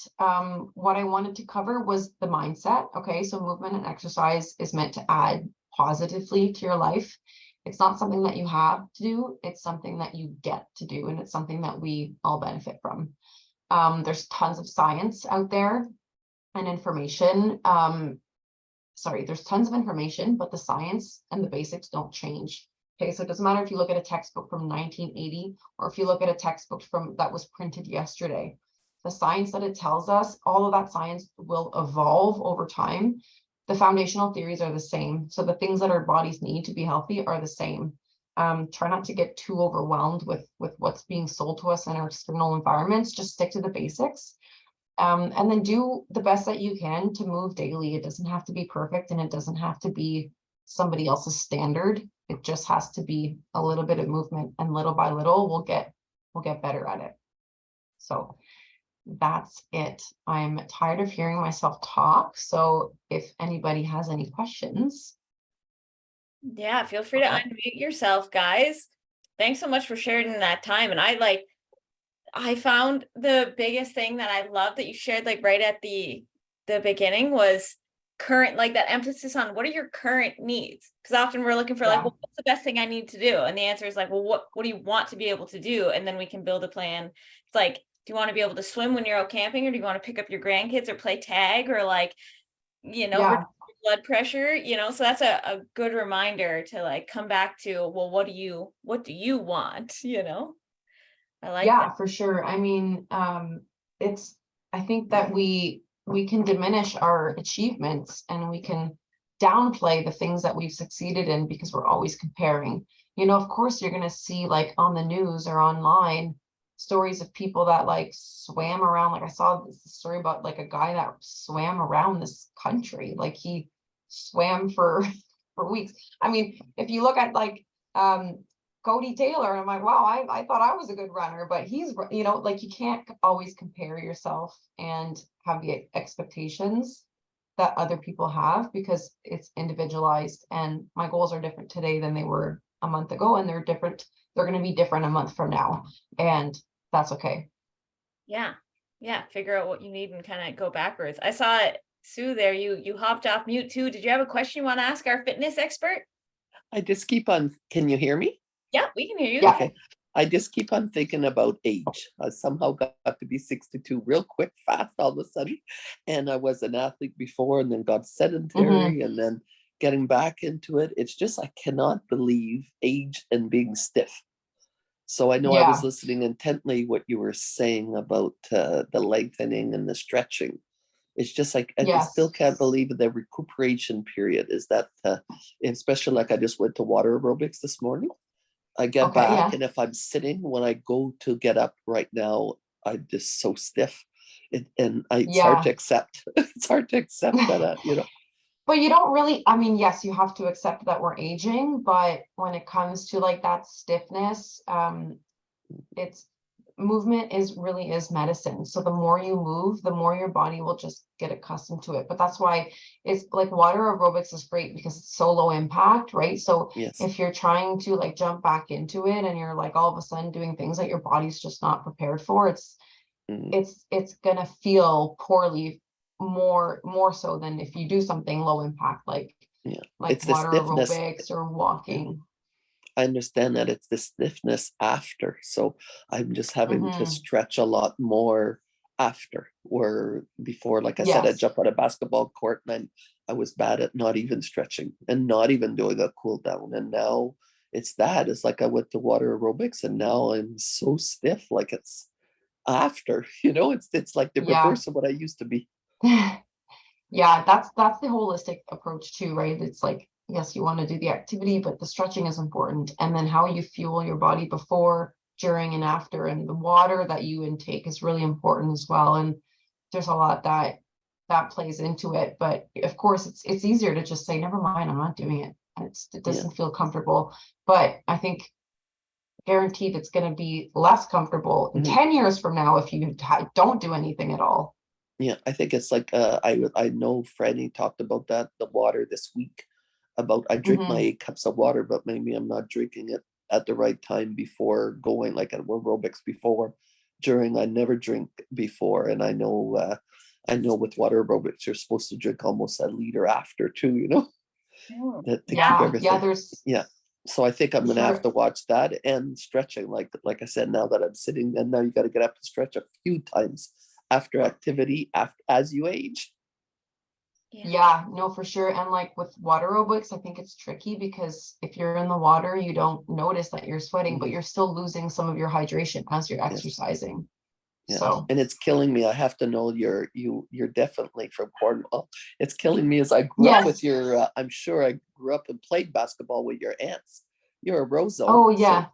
What I wanted to cover was the mindset. Okay, so movement and exercise is meant to add positively to your life. It's not something that you have to do. It's something that you get to do, and it's something that we all benefit from. There's tons of science out there and information. There's tons of information, but the science and the basics don't change. Okay, so it doesn't matter if you look at a textbook from 1980 or if you look at a textbook that was printed yesterday. The science that it tells us, all of that science will evolve over time. The foundational theories are the same. So the things that our bodies need to be healthy are the same. Try not to get too overwhelmed with what's being sold to us in our external environments. Just stick to the basics. And then do the best that you can to move daily. It doesn't have to be perfect, and it doesn't have to be somebody else's standard. It just has to be a little bit of movement, and little by little we'll get better at it. So that's it. I'm tired of hearing myself talk. So if anybody has any questions. Yeah, feel free to unmute yourself, guys. Thanks so much for sharing that time. And I found the biggest thing that I love that you shared like right at the beginning was current, like that emphasis on what are your current needs? Because often we're looking for like, well, what's the best thing I need to do? And the answer is like, well, what do you want to be able to do? And then we can build a plan. It's like, do you want to be able to swim when you're out camping, or do you want to pick up your grandkids or play tag, or like, blood pressure, so that's a good reminder to like come back to, well, what do you want? I like that. For sure. I mean, I think that we can diminish our achievements, and we can downplay the things that we've succeeded in because we're always comparing. Of course, you're going to see like on the news or online stories of people that like swam around. Like I saw this story about like a guy that swam around this country. Like he swam for weeks. I mean, if you look at like Cody Taylor, and I'm like, wow, I thought I was a good runner, but he's, like you can't always compare yourself and have the expectations that other people have, because it's individualized, and my goals are different today than they were a month ago, and they're going to be different a month from now, and that's okay. Yeah, figure out what you need and kind of go backwards. I saw it, Sue, there, you hopped off mute too. Did you have a question you want to ask our fitness expert? I just keep on, can you hear me? Yeah, we can hear you. Yeah. Okay. I just keep on thinking about age. I somehow got to be 62 real quick, fast all of a sudden. And I was an athlete before, and then got sedentary, and then getting back into it. It's just, I cannot believe age and being stiff. So I know I was listening intently what you were saying about the lengthening and the stretching. It's just like, I still can't believe the recuperation period is that, especially like I just went to water aerobics this morning. I get back, and if I'm sitting, when I go to get up right now, I'm just so stiff. It's hard to accept. It's hard to accept that, But you don't really, I mean, yes, you have to accept that we're aging, but when it comes to like that stiffness, it's movement really is medicine. So the more you move, the more your body will just get accustomed to it. But that's why it's like water aerobics is great because it's so low impact, right? So Yes. if you're trying to like jump back into it and you're like all of a sudden doing things that your body's just not prepared for, it's Mm, gonna feel poorly more so than if you do something low impact like yeah. like It's the water stiffness. aerobics or Yeah. walking. I understand that it's the stiffness after. So I'm just having to Hmm. stretch a lot more after, where before, like I said, I Yes. jump on a basketball court and I was bad at not even stretching and not even doing a cool down. And now it's that. It's like I went to water aerobics and now I'm so stiff, like it's after, it's like the Yeah. reverse of what I used to be. Yeah, that's the holistic approach too, right? It's like, yes, you want to do the activity, but the stretching is important. And then how you fuel your body before, during, and after, and the water that you intake is really important as well. And there's a lot that plays into it. But of course, it's easier to just say, never mind, I'm not doing it. And it Yeah. doesn't feel comfortable. But I think guaranteed it's going to be less comfortable in Mhm. 10 years from now if you don't do anything at all. Yeah, I think it's like I know Freddie talked about that, the water this week, about I drink my Hmm. 8 cups of water, but maybe I'm not drinking it at the right time before going, like at aerobics before, during. I never drink before, and I know with water aerobics you're supposed to drink almost a liter after too, Oh, that to keep yeah. Yeah, everything. there's Yeah. So I think I'm gonna have sure. to watch that and stretching. Like I said, now that I'm sitting, and now you got to get up to stretch a few times after activity after as you age. Yeah, no, for sure. And like with water aerobics, I think it's tricky because if you're in the water, you don't notice that you're sweating, but Mhm. you're still losing some of your hydration as you're Yes. exercising. Yeah. So And it's killing me. I have to know you're definitely from Cornwall. It's killing me as I grew up with yes. your. I'm sure I grew up and played basketball with your aunts. You're a Roseau, Oh so yeah.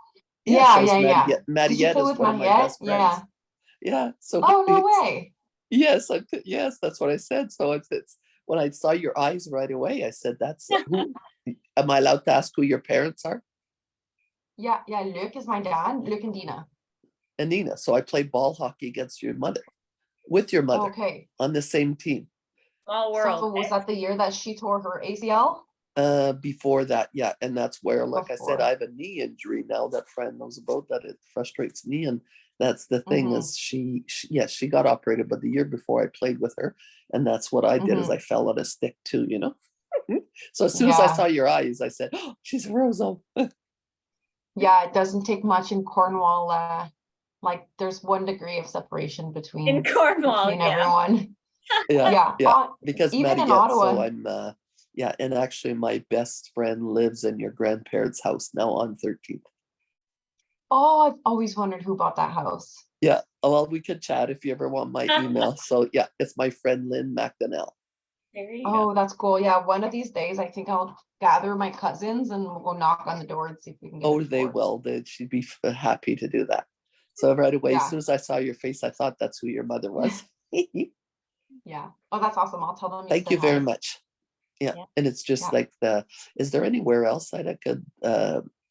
yeah. Yeah, So is yeah, yeah. Mariette. Did you Mariette play is with one of my Mariette? best friends. Yeah. Yeah. So Oh, no it's way. yes. Yes. That's what I said. So it's when I saw your eyes right away. I said, "That's who." Am I allowed to ask who your parents are? Yeah, yeah. Luke is my dad, Luke and Dina. And Nina. So I played ball hockey against your mother, with your mother, Okay. on the same team. Small world. So was that the year that she tore her ACL? Before that, yeah, and that's where, like I said, I Before. have a knee injury now that Fran knows about that. It frustrates me, and that's the thing Mm-hmm. is yes, she got operated, but the year before I played with her, and that's what I did is Mm-hmm. I fell on a stick too. So as soon as I Yeah. saw your eyes, I said, "Oh, she's a Roseau." Yeah, it doesn't take much in Cornwall. Like there's 1 degree of separation In Cornwall, between yeah. everyone. Yeah, Yeah, yeah, because even in Mariette. So Ottawa. I'm yeah, and actually my best friend lives in your grandparents' house now on 13th. Oh, I've always wondered who bought that house. Yeah. Well, we could chat if you ever want my email. So yeah, it's my friend Lynn McDonnell. There you go. Oh, that's cool. Yeah, one of these days I think I'll gather my cousins and we'll go knock on the door and see if we can get Oh, a they tour. will. She'd be happy to do that. So right away, as Yeah, soon as I saw your face, I thought that's who your mother was. yeah. Oh, that's awesome. I'll tell them you Thank said you very hi. much. Yeah. Yeah. And it's just Yeah. like is there anywhere else that I could,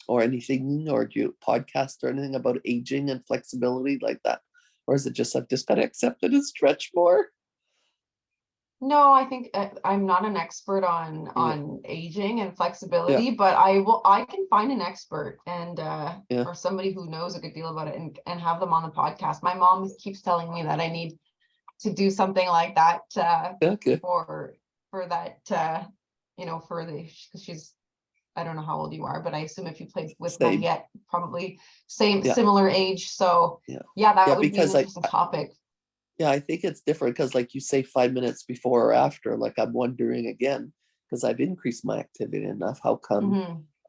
or anything, or do you podcast or anything about aging and flexibility like that? Or is it just, I've just got to accept it and stretch more? No, I think I'm not an expert Yeah. on aging and Yeah. flexibility, but I can find an expert and Yeah. or somebody who knows a good deal about it and have them on the podcast. My mom keeps telling me that I need to do something like that Okay. for that for the because she's I don't know how old you are, but I assume if you played with Same. Mariette, probably same Yeah. similar age. So Yeah. yeah, Yeah. that would be an Because interesting topic. yeah, I think it's different because, like you say, 5 minutes before or after, like I'm wondering again, because I've increased my activity enough. How come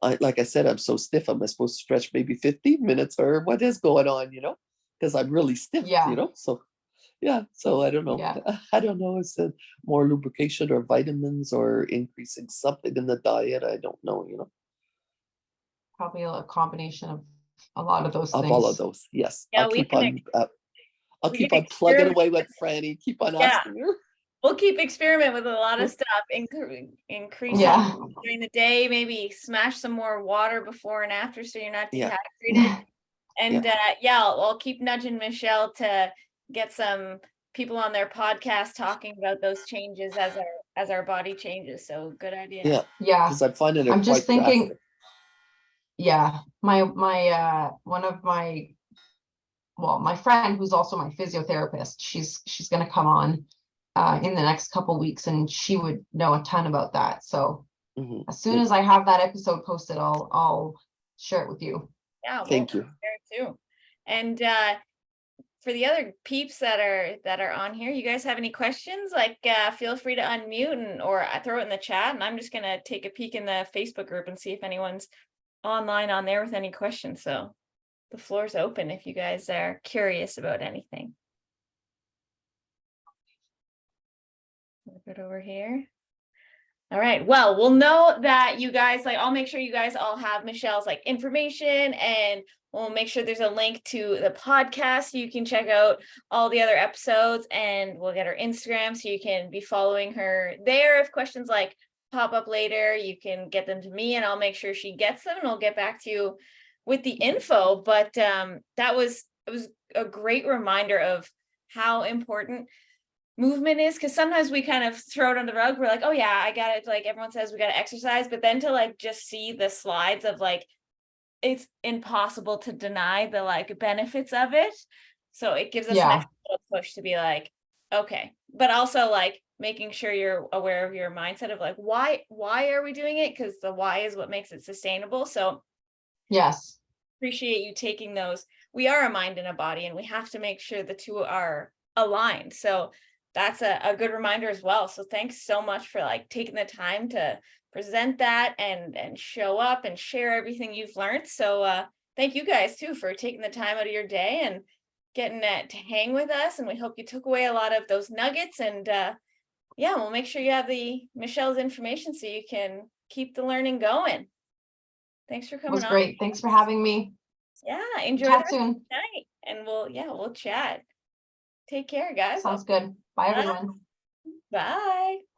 Hmm. like I said, I'm so stiff? Am I supposed to stretch maybe 15 minutes or what is going on? Because I'm really stiff. Yeah, So yeah, so I don't know. yeah. I don't know. Is it more lubrication or vitamins or increasing something in the diet? I don't know, Probably a combination of a lot of those of all of things. those. Yes, Yeah, we can I'll we can keep on plugging experiment. away with Franny. Keep on Yeah, asking her. we'll keep experiment with a lot of stuff. Increasing Yeah. during the day, maybe smash some more water before and after so you're not Yeah. dehydrated. And yeah, I'll keep nudging Michelle to get some people on their podcast talking about those changes as our body changes. So good idea. Yeah, Yeah, because I'm finding it I'm just quite thinking, drastic. yeah, my one of my, well, my friend who's also my physiotherapist, she's gonna come on in the next couple weeks, and she would know a ton about that. So Mhm. as soon as I have that episode posted, I'll share it with you. Yeah, Thank you. there too. And for the other peeps that are on here, you guys have any questions? Like feel free to unmute or throw it in the chat, and I'm just gonna take a peek in the Facebook group and see if anyone's online on there with any questions. So the floor's open if you guys are curious about anything. We'll get over here. All right. Well, we'll know that you guys, like, I'll make sure you guys all have Michelle's like information, and we'll make sure there's a link to the podcast so you can check out all the other episodes, and we'll get her Instagram so you can be following her there. If questions like pop up later, you can get them to me and I'll make sure she gets them, and I'll get back to you with the info. But it was a great reminder of how important movement is, because sometimes we kind of throw it on the rug. We're like, oh yeah, I got it. Like everyone says we got to exercise, but then to like just see the slides of like, it's impossible to deny the like benefits of it. So it gives us an Yeah, extra little push to be like, okay, but also like making sure you're aware of your mindset of like, why are we doing it? Because the why is what makes it sustainable. So yes, appreciate you taking those. We are a mind and a body, and we have to make sure the two are aligned. So that's a good reminder as well. So thanks so much for like taking the time to present that and show up and share everything you've learned. So thank you guys too for taking the time out of your day and getting to hang with us. And we hope you took away a lot of those nuggets. And yeah, we'll make sure you have Michelle's information so you can keep the learning going. Thanks for it coming was on. great. Thanks for having me. Yeah, enjoy the Chat rest of soon. the night, and we'll chat. Take care, guys. Sounds good. Bye, Bye. everyone. Bye.